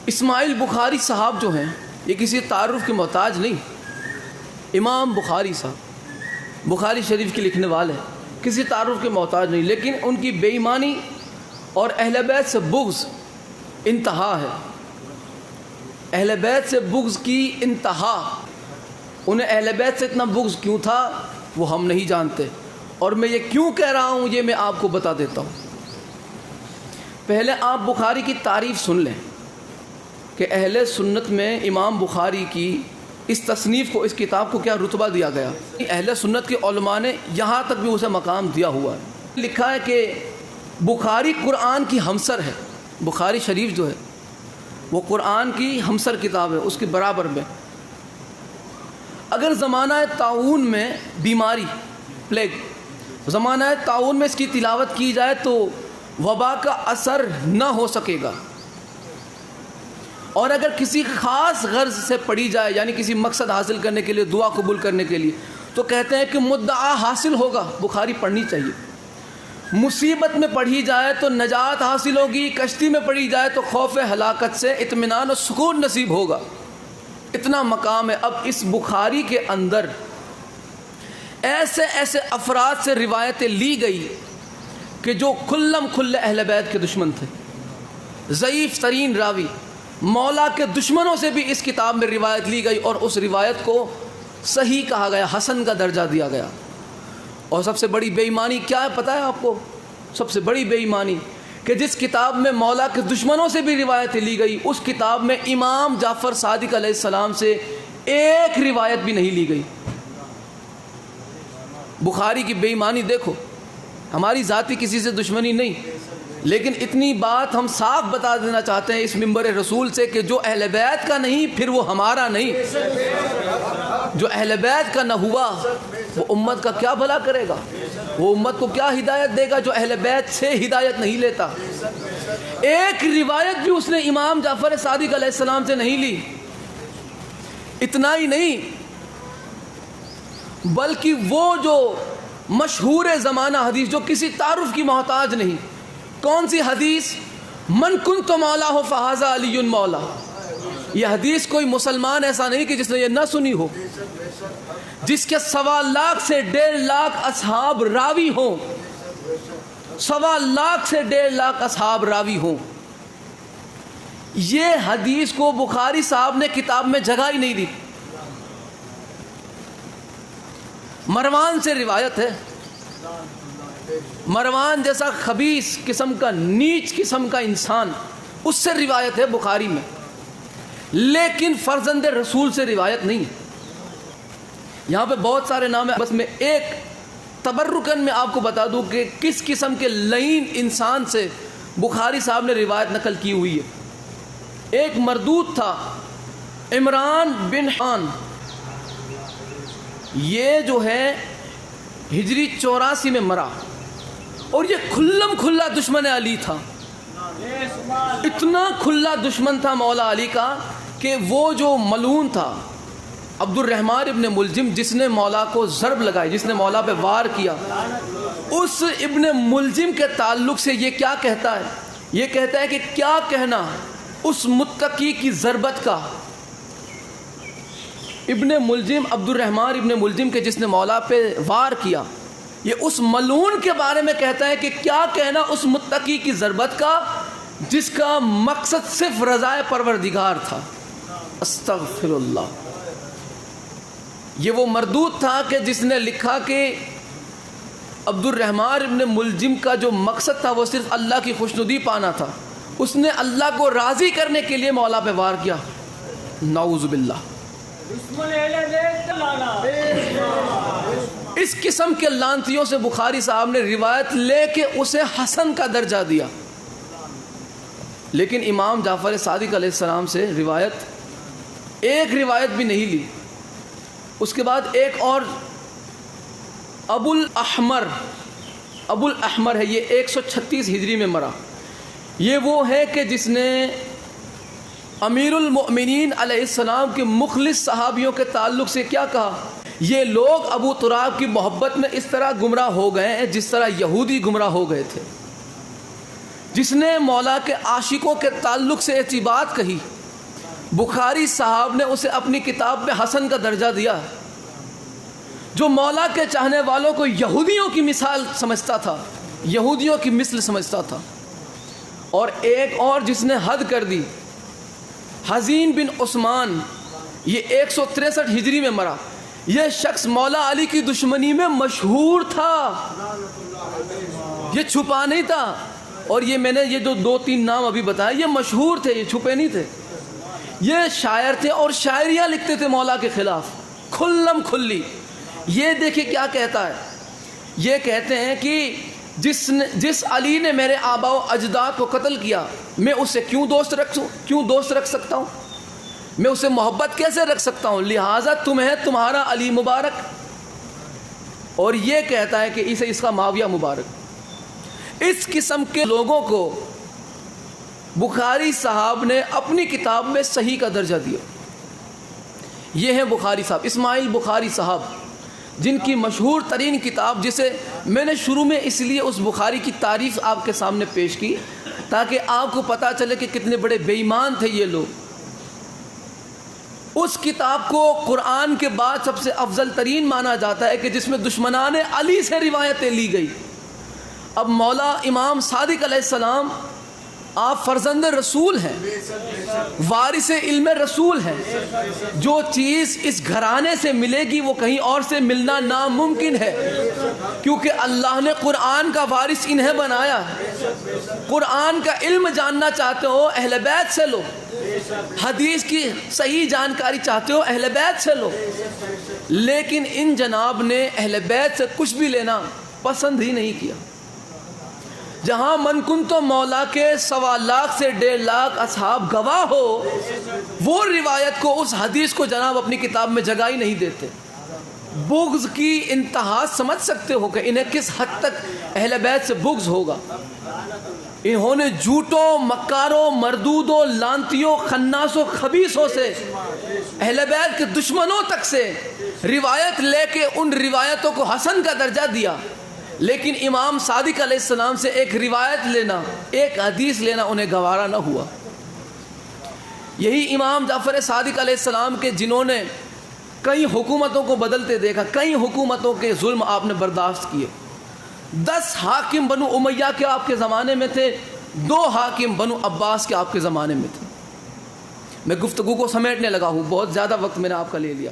اسماعیل بخاری صاحب جو ہیں یہ کسی تعارف کے محتاج نہیں. امام بخاری صاحب بخاری شریف کے لکھنے والے کسی تعارف کے محتاج نہیں، لیکن ان کی بے ایمانی اور اہل بیت سے بغض انتہا ہے. اہل بیت سے بغض کی انتہا. انہیں اہل بیت سے اتنا بغض کیوں تھا وہ ہم نہیں جانتے، اور میں یہ کیوں کہہ رہا ہوں یہ میں آپ کو بتا دیتا ہوں. پہلے آپ بخاری کی تعریف سن لیں کہ اہل سنت میں امام بخاری کی اس تصنیف کو، اس کتاب کو کیا رتبہ دیا گیا. اہل سنت کے علماء نے یہاں تک بھی اسے مقام دیا ہوا ہے. لکھا ہے کہ بخاری قرآن کی ہمسر ہے. بخاری شریف جو ہے وہ قرآن کی ہمسر کتاب ہے، اس کے برابر میں. اگر زمانہ طاعون میں بیماری، پلیگ، زمانہ طاعون میں اس کی تلاوت کی جائے تو وبا کا اثر نہ ہو سکے گا. اور اگر کسی خاص غرض سے پڑھی جائے، یعنی کسی مقصد حاصل کرنے کے لیے، دعا قبول کرنے کے لیے، تو کہتے ہیں کہ مدعا حاصل ہوگا. بخاری پڑھنی چاہیے. مصیبت میں پڑھی جائے تو نجات حاصل ہوگی، کشتی میں پڑھی جائے تو خوف ہلاکت سے اطمینان و سکون نصیب ہوگا. اتنا مقام ہے. اب اس بخاری کے اندر ایسے ایسے افراد سے روایتیں لی گئی کہ جو کھلم کھلے اہل بیت کے دشمن تھے. ضعیف ترین راوی، مولا کے دشمنوں سے بھی اس کتاب میں روایت لی گئی، اور اس روایت کو صحیح کہا گیا، حسن کا درجہ دیا گیا. اور سب سے بڑی بے ایمانی کیا ہے پتہ ہے آپ کو؟ سب سے بڑی بے ایمانی کہ جس کتاب میں مولا کے دشمنوں سے بھی روایتیں لی گئی، اس کتاب میں امام جعفر صادق علیہ السلام سے ایک روایت بھی نہیں لی گئی. بخاری کی بے ایمانی دیکھو. ہماری ذاتی کسی سے دشمنی نہیں، لیکن اتنی بات ہم صاف بتا دینا چاہتے ہیں اس منبر رسول سے کہ جو اہل بیت کا نہیں پھر وہ ہمارا نہیں. جو اہل بیت کا نہ ہوا وہ امت کا کیا بھلا کرے گا؟ وہ امت کو کیا ہدایت دے گا جو اہل بیت سے ہدایت نہیں لیتا؟ ایک روایت بھی اس نے امام جعفر صادق علیہ السلام سے نہیں لی. اتنا ہی نہیں بلکہ وہ جو مشہور زمانہ حدیث جو کسی تعارف کی محتاج نہیں. کون سی حدیث؟ من کنت مولا ہو فہذا علی مولا. یہ حدیث کوئی مسلمان ایسا نہیں کہ جس نے یہ نہ سنی ہو، جس کے 1.25 لاکھ سے 1.5 لاکھ اصحاب راوی ہوں. 1.25 لاکھ سے 1.5 لاکھ اصحاب راوی ہوں. یہ حدیث کو بخاری صاحب نے کتاب میں جگہ ہی نہیں دی. مروان سے روایت ہے. مروان جیسا خبیث قسم کا، نیچ قسم کا انسان، اس سے روایت ہے بخاری میں، لیکن فرزند رسول سے روایت نہیں. یہاں پہ بہت سارے نام ہیں، بس میں ایک تبرکن میں آپ کو بتا دوں کہ کس قسم کے لعین انسان سے بخاری صاحب نے روایت نقل کی ہوئی ہے. ایک مردود تھا عمران بن خان. یہ جو ہے ہجری 84 میں مرا، اور یہ کھلم کھلا دشمن علی تھا. اتنا کھلا دشمن تھا مولا علی کا کہ وہ جو ملعون تھا عبد الرحمن ابن ملجم، جس نے مولا کو ضرب لگائی، جس نے مولا پہ وار کیا، اس ابن ملجم کے تعلق سے یہ کیا کہتا ہے؟ یہ کہتا ہے کہ کیا کہنا اس متقی کی ضربت کا. ابن ملجم، عبد الرحمن ابن ملجم کے جس نے مولا پہ وار کیا، یہ اس ملعون کے بارے میں کہتا ہے کہ کیا کہنا اس متقی کی ضربت کا جس کا مقصد صرف رضائے پروردگار تھا. استغفر اللہ. یہ وہ مردود تھا کہ جس نے لکھا کہ عبد الرحمن ابن ملجم کا جو مقصد تھا وہ صرف اللہ کی خوشنودی پانا تھا. اس نے اللہ کو راضی کرنے کے لیے مولا پہ وار کیا. نعوذ باللہ. اس قسم کے لانتیوں سے بخاری صاحب نے روایت لے کے اسے حسن کا درجہ دیا، لیکن امام جعفر صادق علیہ السلام سے روایت ایک روایت بھی نہیں لی. اس کے بعد ایک اور ابو الاحمر ہے. یہ 136 ہجری میں مرا. یہ وہ ہے کہ جس نے امیر المؤمنین علیہ السلام کے مخلص صحابیوں کے تعلق سے کیا کہا؟ یہ لوگ ابو تراب کی محبت میں اس طرح گمراہ ہو گئے ہیں جس طرح یہودی گمراہ ہو گئے تھے. جس نے مولا کے عاشقوں کے تعلق سے ایسی بات کہی بخاری صاحب نے اسے اپنی کتاب میں حسن کا درجہ دیا، جو مولا کے چاہنے والوں کو یہودیوں کی مثال سمجھتا تھا، یہودیوں کی مثل سمجھتا تھا۔ اور ایک اور جس نے حد کر دی، حزین بن عثمان، یہ 163 ہجری میں مرا۔ یہ شخص مولا علی کی دشمنی میں مشہور تھا، یہ چھپا نہیں تھا۔ اور یہ میں نے یہ جو 2-3 نام ابھی بتائے یہ مشہور تھے، یہ چھپے نہیں تھے۔ یہ شاعر تھے اور شاعریاں لکھتے تھے مولا کے خلاف کھلم کھلی۔ یہ دیکھیں کیا کہتا ہے، یہ کہتے ہیں کہ جس علی نے میرے آبا و اجداد کو قتل کیا، میں اسے کیوں دوست رکھ سکتا ہوں، میں اسے محبت کیسے رکھ سکتا ہوں، لہٰذا تمہیں تمہارا علی مبارک۔ اور یہ کہتا ہے کہ اسے اس کا معاویہ مبارک۔ اس قسم کے لوگوں کو بخاری صاحب نے اپنی کتاب میں صحیح کا درجہ دیا۔ یہ ہیں بخاری صاحب، اسماعیل بخاری صاحب، جن کی مشہور ترین کتاب، جسے میں نے شروع میں اس لیے اس بخاری کی تعریف آپ کے سامنے پیش کی تاکہ آپ کو پتہ چلے کہ کتنے بڑے بے ایمان تھے یہ لوگ۔ اس کتاب کو قرآن کے بعد سب سے افضل ترین مانا جاتا ہے کہ جس میں دشمنان علی سے روایتیں لی گئی۔ اب مولا امام صادق علیہ السلام، آپ فرزند رسول ہیں، وارث علم رسول ہیں۔ جو چیز اس گھرانے سے ملے گی وہ کہیں اور سے ملنا ناممکن ہے، کیونکہ اللہ نے قرآن کا وارث انہیں بنایا ہے۔ قرآن کا علم جاننا چاہتے ہو اہل بیت سے لو، حدیث کی صحیح جانکاری چاہتے ہو اہل بیت سے لو۔ لیکن ان جناب نے اہل بیت سے کچھ بھی لینا پسند ہی نہیں کیا۔ جہاں من کن تو مولا کے 1.25 لاکھ سے 1.5 لاکھ اصحاب گواہ ہو، وہ روایت کو، اس حدیث کو جناب اپنی کتاب میں جگہ ہی نہیں دیتے۔ بغض کی انتہا سمجھ سکتے ہو کہ انہیں کس حد تک اہل بیت سے بغض ہوگا۔ انہوں نے جھوٹوں، مکاروں، مردودوں، لانتیوں، خناسوں، خبیثوں سے، اہل بیت کے دشمنوں تک سے روایت لے کے ان روایتوں کو حسن کا درجہ دیا۔ لیکن امام صادق علیہ السلام سے ایک روایت لینا، ایک حدیث لینا انہیں گوارا نہ ہوا۔ یہی امام جعفر صادق علیہ السلام کے جنہوں نے کئی حکومتوں کو بدلتے دیکھا، کئی حکومتوں کے ظلم آپ نے برداشت کیے۔ 10 حاکم بنو امیہ کے آپ کے زمانے میں تھے، 2 حاکم بنو عباس کے آپ کے زمانے میں تھے۔ میں گفتگو کو سمیٹنے لگا ہوں، بہت زیادہ وقت میں نے آپ کا لے لیا۔